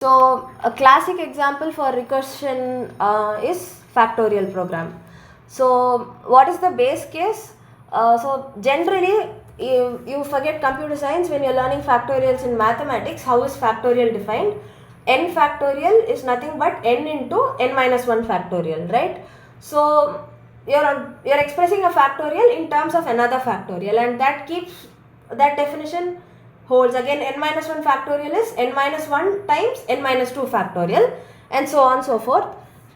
So a classic example for recursion is factorial program. So what is the base case? So generally you forget computer science when you're learning factorials in mathematics. How is factorial defined? N factorial is nothing but n into n minus 1 factorial, right? So you're expressing a factorial in terms of another factorial, and that definition holds. Again, n minus 1 factorial is n minus 1 times n minus 2 factorial, and so on so forth.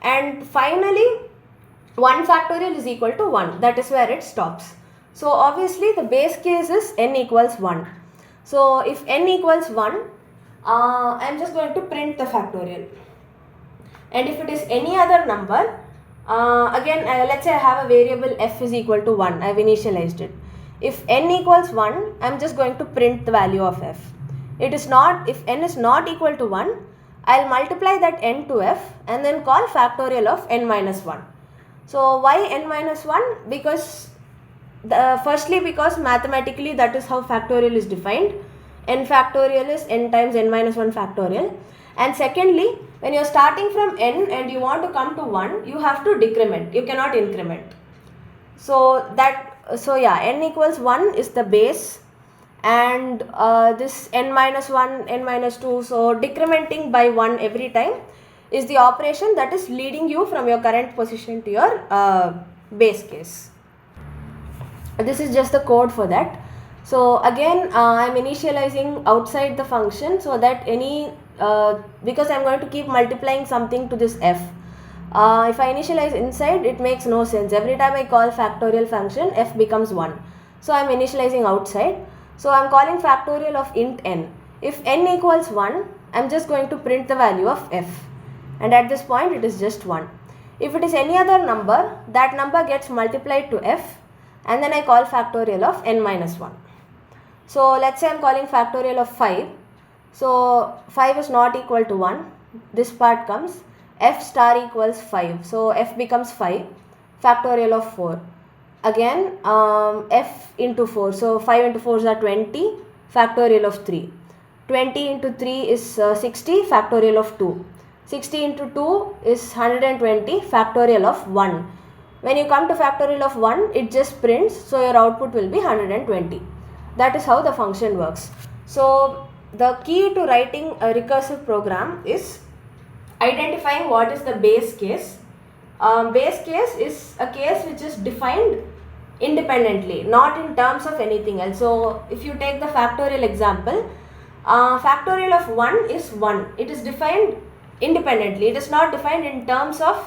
And finally 1 factorial is equal to 1. That is where it stops. So obviously the base case is n equals 1. So if n equals 1, I am just going to print the factorial. And if it is any other number, again let's say I have a variable f is equal to 1. I have initialized it. If n equals 1, I am just going to print the value of f. If n is not equal to 1, I will multiply that n to f and then call factorial of n minus 1. So why n minus 1? Because firstly, because mathematically that is how factorial is defined. N factorial is n times n minus 1 factorial. And secondly, when you are starting from n and you want to come to 1, you have to decrement. You cannot increment. So yeah, n equals 1 is the base, and this n minus 1, n minus 2, so decrementing by 1 every time is the operation that is leading you from your current position to your base case. This is just the code for that. So again, I am initializing outside the function so that because I am going to keep multiplying something to this f. If I initialize inside, it makes no sense. Every time I call factorial function, f becomes 1. So I am initializing outside. So I am calling factorial of int n. If n equals 1, I am just going to print the value of f. And at this point, it is just 1. If it is any other number, that number gets multiplied to f, and then I call factorial of n minus 1. So let's say I am calling factorial of 5. So 5 is not equal to 1. This part comes. F star equals 5. So f becomes 5. Factorial of 4. Again f into 4. So 5 into 4 is 20. Factorial of 3. 20 into 3 is 60. Factorial of 2. 60 into 2 is 120. Factorial of 1. When you come to factorial of 1, it just prints. So your output will be 120. That is how the function works. So the key to writing a recursive program is identifying what is the base case. Base case is a case which is defined independently, not in terms of anything else. So if you take the factorial example, factorial of 1 is 1. It is defined independently. It is not defined in terms of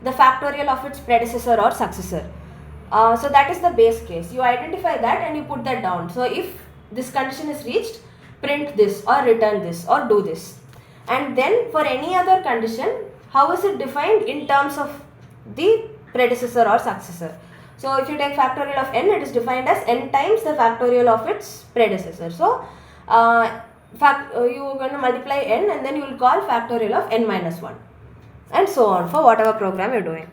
the factorial of its predecessor or successor. So that is the base case. You identify that and you put that down. So if this condition is reached, print this or return this or do this. And then for any other condition, how is it defined in terms of the predecessor or successor? So if you take factorial of n, it is defined as n times the factorial of its predecessor. So you are going to multiply n and then you will call factorial of n minus 1, and so on for whatever program you are doing.